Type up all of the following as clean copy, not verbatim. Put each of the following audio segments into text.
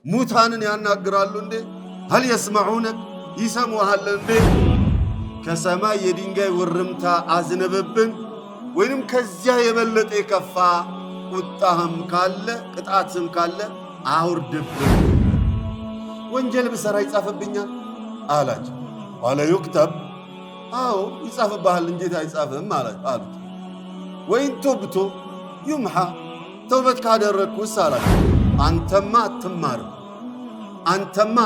ሙታንን ያናግራሉ እንዴ? هل يسمعونك ይሰሙሃል እንዴ? ከሰማይ የድንጋይ ውርምታ አዝነበብን ወይንም ከዚያ የበለጠ የከፋ ቁጣህም ካለ ቅጣትም ካለ አውርድብን። ወንጀል ብሰራ ይጻፍብኛል አላቸው። ቃለ ዩክተብ አዎ ይጻፍብሃል እንዴት አይጻፍም አሉት። ወይን ቱብቱ ዩምሓ ተውበት ካደረግኩስ አላቸው። አንተማ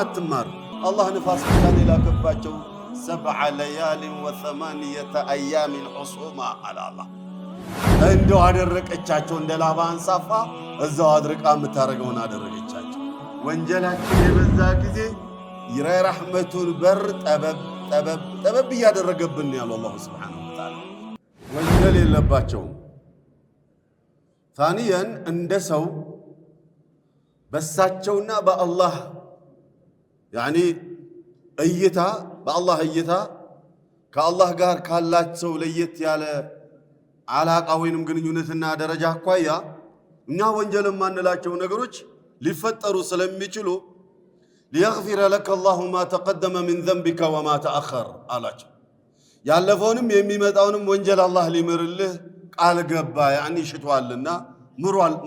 አትማርም አላህ ንፋስ ብቻን የላከባቸው 7 ليال و8 أيام ሑሱማ አለ አላህ። እንደው አደረቀቻቸው እንደ ላባ አንሳፋ እዛው አድርቃ የምታረገውን አደረገቻቸው። ወንጀላችን የበዛ ጊዜ የረህመቱን በር ጠበብ እያደረገብን ያለው አላህ Subhanahu Wa Ta'ala ወንጀል የለባቸውም። ثانيا እንደ ሰው በሳቸውና በአላህ ያኒ እይታ በአላህ እይታ ከአላህ ጋር ካላቸው ለየት ያለ አላቃ ወይንም ግንኙነትና ደረጃ አኳያ እኛ ወንጀል ማንላቸው ነገሮች ሊፈጠሩ ስለሚችሉ ليغفر لك الله ما تقدم من ذنبك وما تأخر አላቸው። ያለፈውንም የሚመጣውንም ወንጀል አላህ ሊምርልህ ቃል ገባ ያኒ ሽቷልና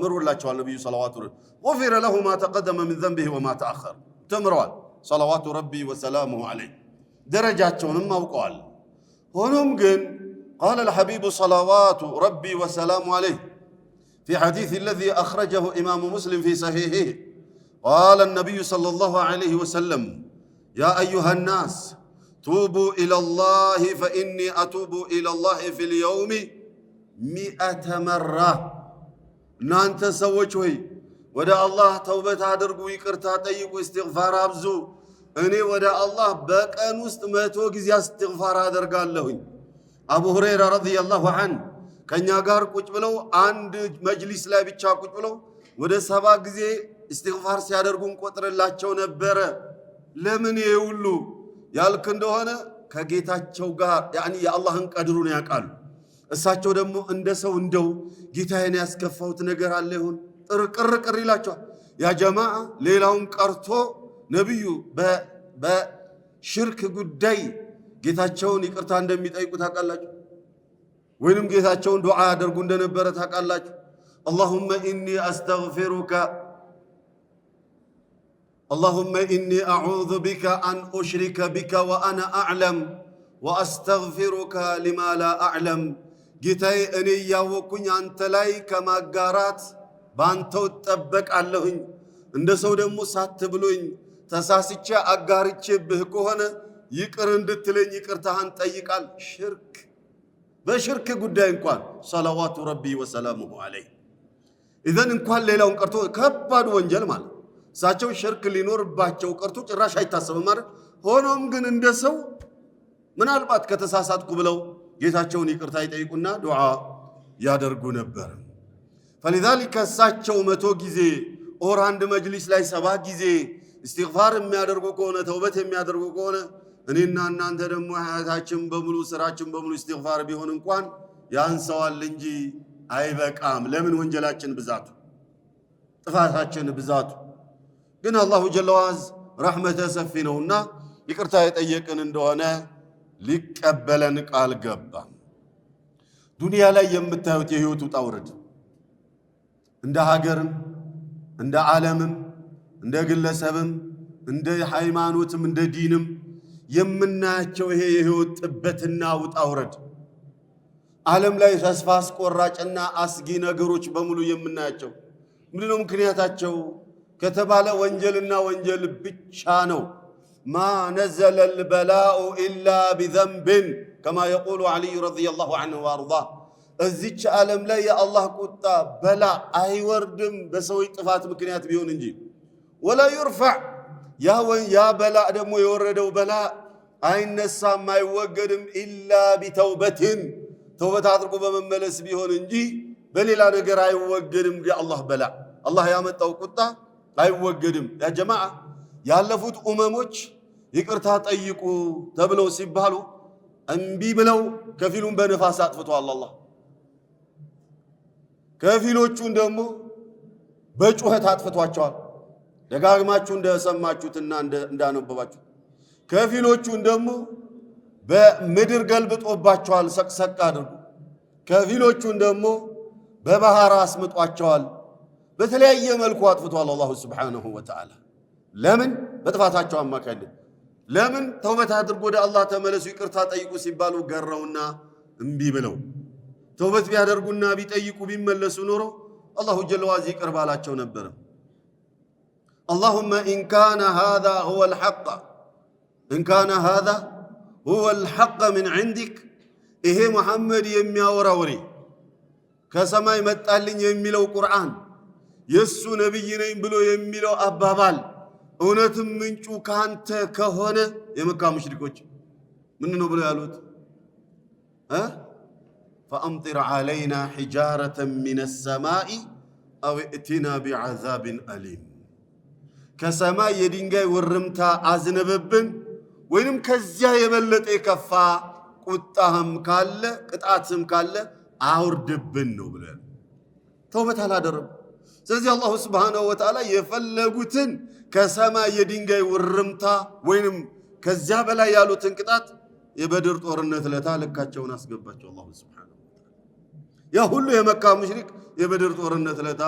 ምሩላቸው ነብዩ ሰለላሁ ዐለይሂ غفر له ما تقدم من ذنبه وما تأخر تمروا صلوات ربي وسلامه عليه درجاتهم موقعال هونم جن قال الحبيب صلوات ربي وسلامه عليه في حديث الذي أخرجه إمام مسلم في صحيحه قال النبي صلى الله عليه وسلم يا أيها الناس توبوا إلى الله فإني أتوب إلى الله في اليوم 100 مرة نانت سوچوي ወደ አላህ ተውበት አድርጉ ይቅርታ ጠይቁ استغفار አብዙ እኔ ወደ አላህ በቀን ውስጥ 100 ጊዜ استغفار አደርጋለሁኝ። አቡ ሁረይራ ረዲየላሁ ዐንሁ ከኛ ጋር ቁጭ ብለው አንድ መጅሊስ ላይ ብቻ ቁጭ ብለው ወደ 7 ጊዜ استغفار ሲያደርጉን ቆጥረላቸው ነበረ። ለምን ይሁሉ ያልክ እንደሆነ ከጌታቸው ጋር ያኒ የአላህን ቀድሩን ያውቃሉ። እሳቸው ደግሞ እንደ ሰው እንደው ጌታዬን ያስከፋውት ነገር አለ ይሁን ቅርቅር ይላቸዋል። ያ ጀማዓ ሌላውን ቀርቶ ነብዩ በሽርክ ጉዳይ ጌታቸውን ይቅርታ እንደሚጠይቁ ታውቃላችሁ? ወይንም ጌታቸውን ዱዓ ያደርጉ እንደነበረ ታውቃላችሁ? اللهم إني أعوذ بك أن أشرك بك وأنا أعلم وأستغفرك لما لا أعلم ጌታዬ እኔ ያወኩኝ አንተ ላይ ከማጋራት ባንተው ተጠበቅ አለሁኝ እንደ ሰው ደግሞ ሳትብሎኝ ተሳስቼ አጋርቼብህ ከሆነ ይቅር እንድትለኝ ይቅርታህን ጠይቃል። ሽርክ በሽርክ ጉዳይ እንኳን ሰለዋቱ ረቢ ወሰላሙሁ ዐለይሂ ኢዘን እንኳን ሌላውን ቀርቶ ከባድ ወንጀል ማለት እሳቸው ሽርክ ሊኖርባቸው ቀርቶ ጭራሽ አይታሰብም ማለት ሆኖም ግን እንደ ሰው ምናልባት ከተሳሳትኩ ብለው ጌታቸውን ይቅርታ ይጠይቁና ዱዓ ያደርጉ ነበር። فلذلك እሳቸው 100 ጊዜ ኦር አንድ መጅሊስ ላይ 7 ጊዜ استغفار የሚያደርጉ ከሆነ ተውበት የሚያደርጉ ከሆነ እኔና እናንተ ደግሞ ሀያታችን በሙሉ ስራችን በሙሉ استغفار ቢሆን እንኳን ያንሰዋል እንጂ አይበቃም። ለምን ወንጀላችን ብዛቱ ጥፋታችን ብዛቱ ግን አላሁ ጀለ ወዐዝ ረህመተ ሰፊ ነውና ይቅርታ የጠየቅን እንደሆነ ሊቀበለን ቃል ገባ። ዱንያ ላይ የምታዩት የህይወት ውጣ ውረድ እንደ ሀገርም እንደ ዓለምም እንደ ግለሰብም እንደ ሃይማኖትም እንደ ዲንም የምናያቸው ይሄ የህይወት ጥበትና ውጣ ውረድ ዓለም ላይ ተስፋ አስቆራጭና አስጊ ነገሮች በሙሉ የምናያቸው ምንድነው ምክንያታቸው ከተባለ ወንጀልና ወንጀል ብቻ ነው። ما نزل البلاء إلا بذنب كما يقول علي رضي الله عنه وارضاه እዚች ዓለም ላይ የአላህ ቁጣ በላ አይወርድም በሰው ጥፋት ምክንያት ቢሆን እንጂ ولا يرفع ያ በላ ደግሞ የወረደው በላ አይነሳም አይወገድም إلا بتوبة ተውበት አድርጎ በመመለስ ቢሆን እንጂ በሌላ ነገር አይወገድም። የአላህ በላ አላህ ያመጣው ቁጣ አይወገድም። ያ ጀማዓ ያለፉት ኡመሞች ይቅርታ ጠይቁ ተብለው ሲባሉ እንቢ ብለው ከፊሉን በነፋስ አጥፍቷል አላህ፣ ከፊሎቹን ደግሞ በጩኸት አጥፍቷቸዋል። ደጋግማችሁ እንደሰማችሁትና እንዳነበባችሁ ከፊሎቹን ደግሞ በምድር ገልብጦባቸዋል ሰቅሰቅ አድርጎ ከፊሎቹን ደግሞ በባህር አስምጧቸዋል በተለያየ መልኩ አጥፍቷል አላህ Subhanahu Wa Ta'ala ለምን በጥፋታቸው አማካኝነት ለምን ተውበት አድርጎ ወደ አላህ ተመለሱ ይቅርታ ጠይቁ ሲባሉ ገረውና እምቢ ብለው ተውበት ቢያደርጉና ቢጠይቁ ቢመለሱ ኖሮ አላሁ ጀለ ወዐላ ይቅር ባላቸው ነበር اللهم إن كان هذا هو الحق إن كان هذا هو الحق من عندك إيه محمد የሚያወራ ወሬ ከሰማይ መጣልኝ የሚለው ቁርአን የሱ ነብይ ነኝ ብሎ የሚለው አባባል እውነትም ምንጩ ካንተ ከሆነ የመካ ሙሽሪኮች ምን ነው ብለው ያሉት فأمطر علينا حجارة من السماء أو ائتنا بعذاب أليم ከሰማይ የድንጋይ ወርምታ አዝነበብን ወይንም ከዚያ የበለጠ የከፋ ቁጣህም ካለ ቅጣትም ካለ አውርድብን ነው ብለው ተውበት አላደረም ስለዚህ አላህ Subhanahu Wa Ta'ala የፈለጉትን ከሰማይ የድንጋይ ወርምታ ወይንም ከዚያ በላይ ያሉትን ቅጣት የበድር ጦርነት ለታልካቸውን አስገባቸው አላህ Subhanahu Wa Ta'ala ያ ሁሉ የመካ ሙሽሪክ የበድር ጦርነት ለታ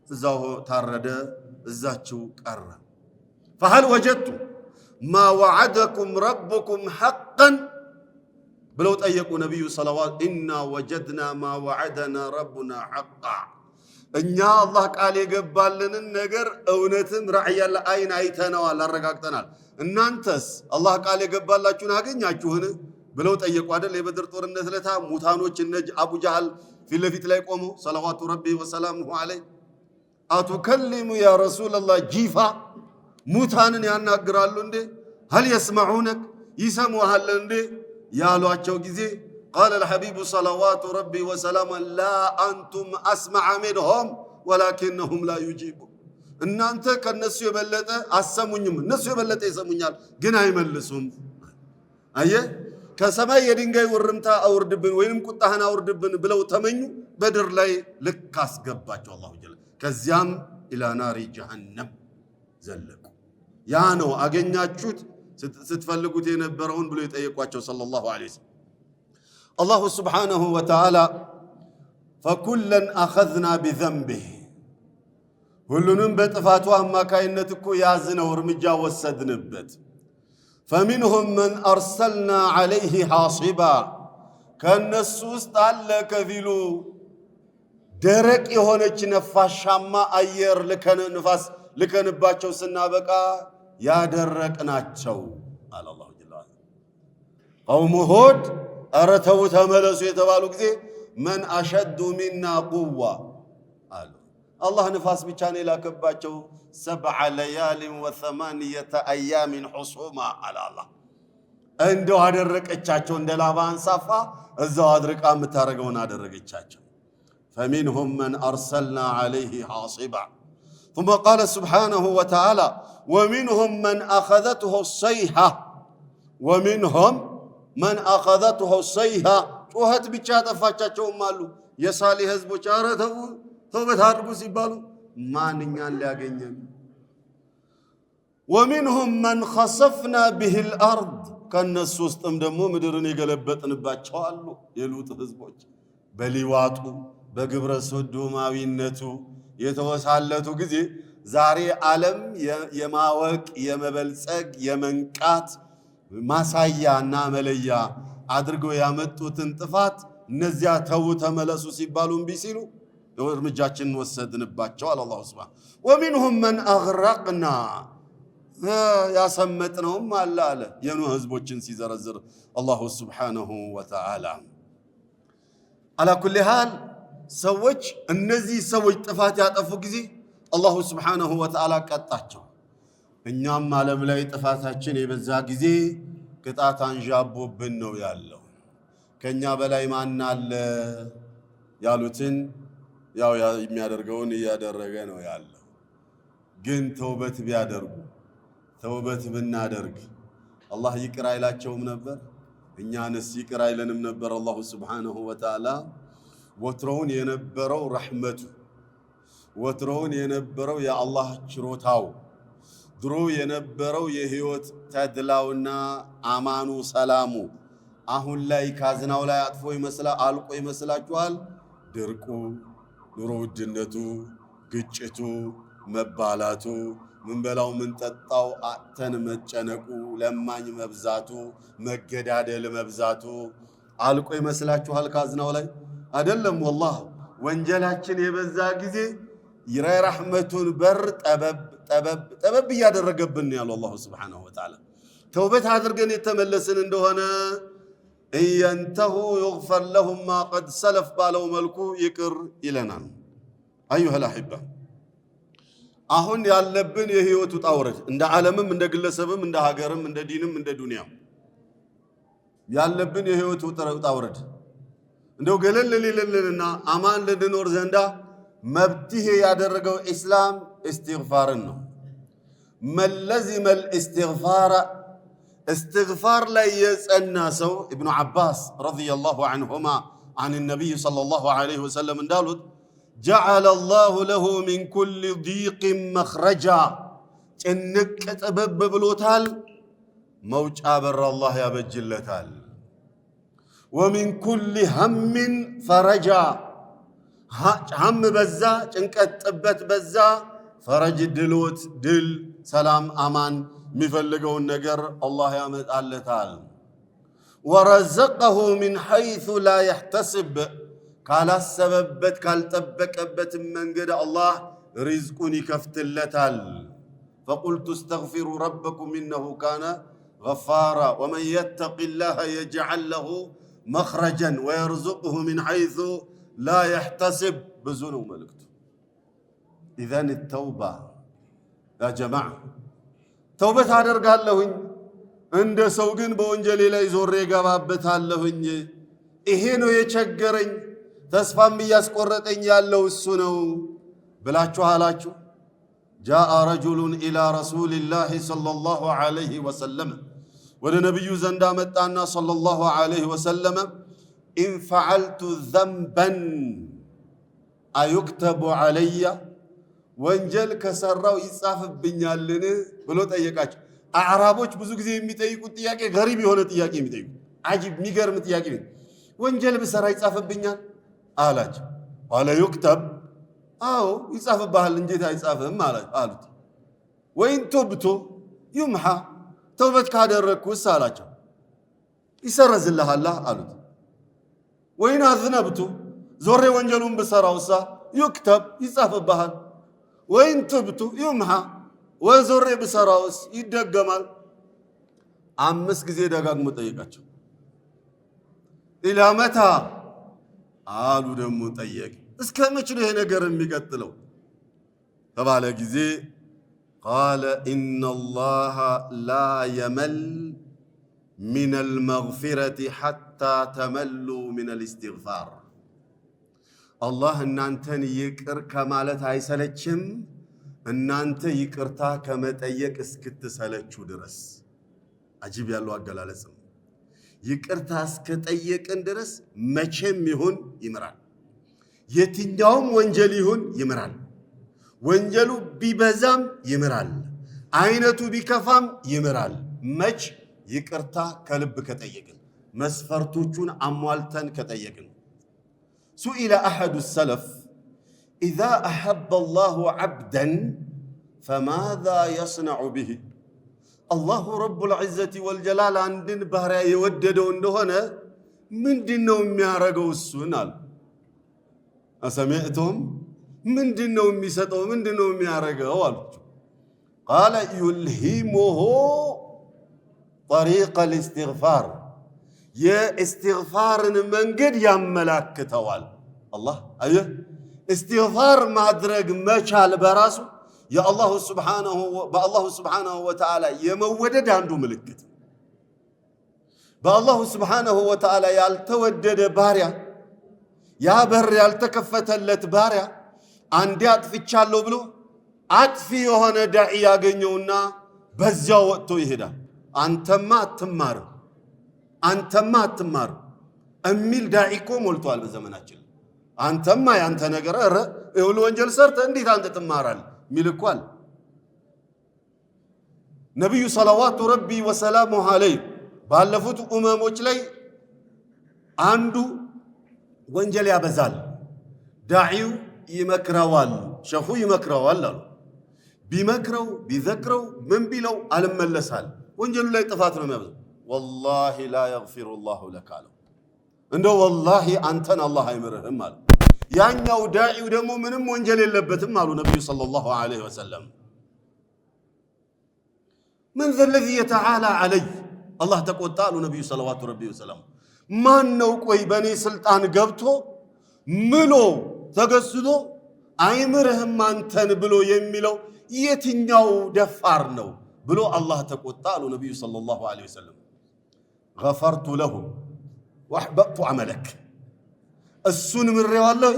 እዛው ታረደ እዛቸው ቀረ فهل وجدتم ما وعدكم ربكم حقا ብለው ጠየቁ ነብዩ ሰለላሁ ኢና وجدنا ما وعدنا ربنا حقا እኛ አላህ ቃል የገባልንን ነገር እውነትም ራዕያለ አይን አይተናል አረጋግጠናል እናንተስ አላህ ቃል የገባላችሁን አገኛችሁን ብለው ጠየቁ አይደል የበድር ጦርነት ለታ ሙታኖች እነጅ አቡ ጃህል ፊት ለፊት ላይ ቆመው ሰለዋቱ ረቢ ወሰላሙሁ ዐለይሂ አቱከሊሙ ያ ረሱላህ ጂፋ ሙታንን ያናግራሉ እንዴ هل يسمعونك ይሰሙሃል እንዴ ያሏቸው ጊዜ قال الحبيب صلوات ربي وسلامه لا انتم اسمع منهم ولكنهم لا يجيبون እናንተ ከነሱ የበለጠ አሰሙኝም እነሱ የበለጠ ይሰሙኛል ግን አይመልሱም አየ ከሰማይ የድንጋይ ወርምታ አውርድብን ወይንም ቁጣህን አውርድብን ብለው ተመኙ በድር ላይ ልክ አስገባቸው አላሁ ጀለ ከዚያም ኢላ ናሪ ጀሃነም ዘለቁ ያ ነው አገኛችሁት ስትፈልጉት የነበረውን ብሎ የጠየቋቸው ሰለላሁ ዐለይሂ ወሰለም الله سبحانه وتعالى فكلا أخذنا بذنبه ሁሉንም በጥፋቱ አማካይነት እኮ ያዝነው እርምጃ ወሰድንበት فمنهم من أرسلنا عليه حاصبا ከነሱ ውስጥ አለ ከፊሉ ደረቅ የሆነች ነፋሻማ አየር ንፋስ ልከንባቸው ስናበቃ ያደረቅናቸው አለ አላሁ ጀላለ قوم هود አረተው ተመለሱ የተባሉ ጊዜ من أشد منا قوة አሉ አላህ ንፋስ ብቻ ነው ላከባቸው 7 ليال و8 أيام حصوما على الله እንደው አደረቀቻቸው እንደ ላባ አንሳፋ እዛው አድርቃ የምታረገውን አደረገቻቸው فمنهم من أرسلنا عليه حاصبا ثم قال سبحانه وتعالى ومنهم من أخذته الصيحة ومنهم من أخذته الصيحة ጩኸት ብቻ ጠፋቻቸውም አሉ የሳሊህ ህዝቦች አረተው ተውበት አድርጉ ሲባሉ ማንኛን ሊያገኘን ومنهم من خسفنا به الأرض ከነሱ ውስጥም ደግሞ ምድርን የገለበጥንባቸው አሉ የሉጥ ህዝቦች በሊዋጡ በግብረ ሶዶማዊነቱ የተወሳለቱ ጊዜ ዛሬ ዓለም የማወቅ የመበልጸግ የመንቃት ማሳያና መለያ አድርገው ያመጡትን ጥፋት እነዚያ ተው ተመለሱ ሲባሉ እምቢ ሲሉ እርምጃችንን ወሰድንባቸው አለ አላህ ሱብሃነሁ ومنهم من أغرقنا ያሰመጥነውም አለ የኖህ ህዝቦችን ሲዘረዝር አላህ ሱብሃነሁ ወተዓላ على كل حال ሰዎች እነዚህ ሰዎች ጥፋት ያጠፉ ጊዜ አላህ ሱብሃነሁ ወተዓላ ቀጣቸው እኛም ዓለም ላይ ጥፋታችን የበዛ ጊዜ ቅጣት አንዣቦብን ነው ያለው ከኛ በላይ ማን አለ ያሉትን ያው የሚያደርገውን ያደረገ ነው ያለው ግን ተውበት ቢያደርጉ ተውበት ብናደርግ አላህ ይቅር አይላቸውም ነበር እኛንስ ይቅር አይለንም ነበር አላህ ሱብሃነሁ ወተዓላ ወትሮውን የነበረው ረህመቱ ወትሮውን የነበረው የአላህ ችሮታው ድሮ የነበረው የህይወት ተድላውና አማኑ ሰላሙ አሁን ላይ ካዝናው ላይ አጥፎ ይመስላል አልቆ ይመስላችኋል? ድርቁ፣ ኑሮ ውድነቱ፣ ግጭቱ፣ መባላቱ፣ ምንበላው ምንጠጣው አጥተን መጨነቁ፣ ለማኝ መብዛቱ፣ መገዳደል መብዛቱ አልቆ ይመስላችኋል ካዝናው ላይ? አይደለም። ወላሂ ወንጀላችን የበዛ ጊዜ የረህመቱን በር ጠበብ ያደረገብን ያለው አላህ Subhanahu Wa Ta'ala ተውበት አድርገን የተመለስን እንደሆነ እየንተሁ ይغفر لهم ما قد سلف ባለው መልኩ ይቅር ይለናል። አዩሃ الأحبة አሁን ያለብን የህይወት ውጣ ውረድ እንደ ዓለምም እንደ ግለሰብም እንደ ሀገርም እንደ ዲንም እንደ ዱንያም ያለብን የህይወት ውጣ ውረድ እንደው ገለል ሊልልና አማን ለድኖር ዘንዳ መብትህ ያደረገው ኢስላም استغفارን ነው። መለዚመ الاستغفار استغفار ላይ የጸና ሰው ኢብኑ አባስ ረዲየላሁ ዐንሁማ عن النبي صلى الله عليه وسلم እንዳሉት جعل الله له من كل ضيق مخرجا ጭንቅ ጥበብ ብሎታል መውጫ በር አላህ ያበጅለታል። ومن كل هم فرجا هم በዛ ጭንቀት ጥበት በዛ ፈረጅ ድሎት ድል ሰላም አማን የሚፈልገውን ነገር አላህ ያመጣለታል። ورزقه من حيث لا يحتسب ካላሰበበት ካልጠበቀበት መንገድ አላህ ሪዝቁን ይከፍትለታል። فقلت استغفروا ربكم إنه كان غفارا ومن يتق الله يجعل له مخرجا ويرزقه من حيث لا يحتسب بزنو ملكته. إذن التوبة يا جماعة توبة አደርጋለሁኝ لهن عند سوقن بونجلي لا يزور يغبابታል ለሁኝ ይሄ ነው የቸገረኝ ተስፋም ያስቆረጠኝ ያለው እሱ ነው ብላችሁ አላችሁ። جاء رجل إلى رسول الله صلى الله عليه وسلم ولنبي زندا متانا صلى الله عليه وسلم إن فعلت ذنبا أيكتب علي ወንጀል ከሰራው ይጻፍብኛልን ብሎ ጠየቃቸው። አዕራቦች ብዙ ጊዜ የሚጠይቁት ጥያቄ ገሪብ የሆነ ጥያቄ የሚጠይቁ አጂብ የሚገርም ጥያቄ ነው። ወንጀል ብሰራ ይጻፍብኛል አላቸው። አለ ይክተብ አዎ ይጻፍብሃል እንዴት አይጻፍም አሉት። ወይን ቱብቱ ይምሐ ተውበት ካደረግኩስ አላቸው ይሰረዝልሃል አሉት። ወይን አዝነብቱ ዞሬ ወንጀሉን ብሰራውሳ ይክተብ ይጻፍብሃል ወይን ቱብቱ ይምሐ ወዞሬ ብሰራውስ ይደገማል። 5 ጊዜ ደጋግሞ ጠየቃቸው። ኢላ መታ አሉ ደግሞ ጠየቅ እስከ መቼ ነው ይሄ ነገር የሚቀጥለው ተባለ ጊዜ قال إن الله لا يمل من المغفرة حتى تملوا من الاستغفار الله እናንተን ይቅር ከማለት አይሰለችም እናንተ ይቅርታ ከመጠየቅ እስክትሰለቹ ድረስ። አጂብ ያለው አገላለጽ ነው። ይቅርታ እስከጠየቅን ድረስ መቼም ይሁን ይምራል። የትኛውም ወንጀል ይሁን ይምራል። ወንጀሉ ቢበዛም ይምራል፣ አይነቱ ቢከፋም ይምራል። መች ይቅርታ ከልብ ከጠየቅን መስፈርቶቹን አሟልተን ከጠየቅን። سئل أحد السلف إذا أحب الله عبدا فماذا يصنع به الله رب العزة والجلال عندن بهرا يوددو እንደሆነ ምንድነው የሚያረገው እሱናል? أسمعتم ምንድነው የሚሰጠው ምንድነው የሚያረገው አሉት። قال يلهمه طريق الاستغفار የእስትግፋርን መንገድ ያመላክተዋል። አላህ አየ እስትግፋር ማድረግ መቻል በራሱ በአላሁ ሱብሓነሁ ወተዓላ የመወደድ አንዱ ምልክት። በአላሁ ሱብሓነሁ ወተዓላ ያልተወደደ ባሪያ ያ በር ያልተከፈተለት ባሪያ አንዴ አጥፍቻለሁ ብሎ አጥፊ የሆነ ዳዒ ያገኘውና በዚያው ወጥቶ ይሄዳል። አንተማ አትማርም አንተማ አትማር እሚል ዳዒ እኮ ሞልቷል በዘመናችን። አንተማ ያንተ ነገር ይሁሉ ወንጀል ሰርተ እንዴት አንተ ትማራል ሚልኳል ነብዩ ሰለላሁ ረቢ ወሰላሙ ዐለይሂ ባለፉት ኡመሞች ላይ አንዱ ወንጀል ያበዛል ዳዒው ይመክረዋል ሸኹ ይመክረዋል አሉ ቢመክረው ቢዘክረው ምን ቢለው አልመለሳል ወንጀሉ ላይ ጥፋት ነው የሚያበዛው والله لا يغفر الله لك አለው እንደው والله አንተን አላህ አይምርህም አለ ያኛው ዳዒው ደግሞ ምንም ወንጀል የለበትም አሉ ነብዩ ሰለላሁ ዐለይሂ ወሰለም من ذا الذي يتعالى علي الله ተቆጣ አሉ ነብዩ ሰለላሁ ዐለይሂ ወሰለም ማን ነው ቆይ በኔ ስልጣን ገብቶ ምሎ ተገስዶ አይምርህም አንተን ብሎ የሚለው የትኛው ደፋር ነው ብሎ አላህ ተቆጣ አሉ ነብዩ ሰለላሁ ዐለይሂ ወሰለም غفرت لهم واحبطت عملك እሱን ምሬዋለሁ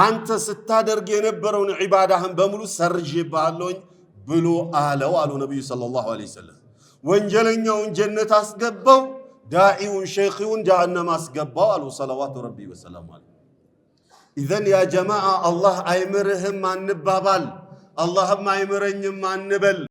አንተ ስታደርግ የነበረውን ዒባዳህን በሙሉ ሰርጄብሃለሁ ብሎ አለው አሉ ነብዩ ሰለላሁ ዐለይሂ ወሰለም ወንጀለኛውን ጀነት አስገባው ዳዒውን ሸይኹን ጀሃነም አስገባው አሉ ሰለዋቱ ረቢ ወሰላሙ ዐለይሂ ኢዘን ያ ጀማዓ አላህ አይምርህም አንባባል አላህም አይምረኝም አንበል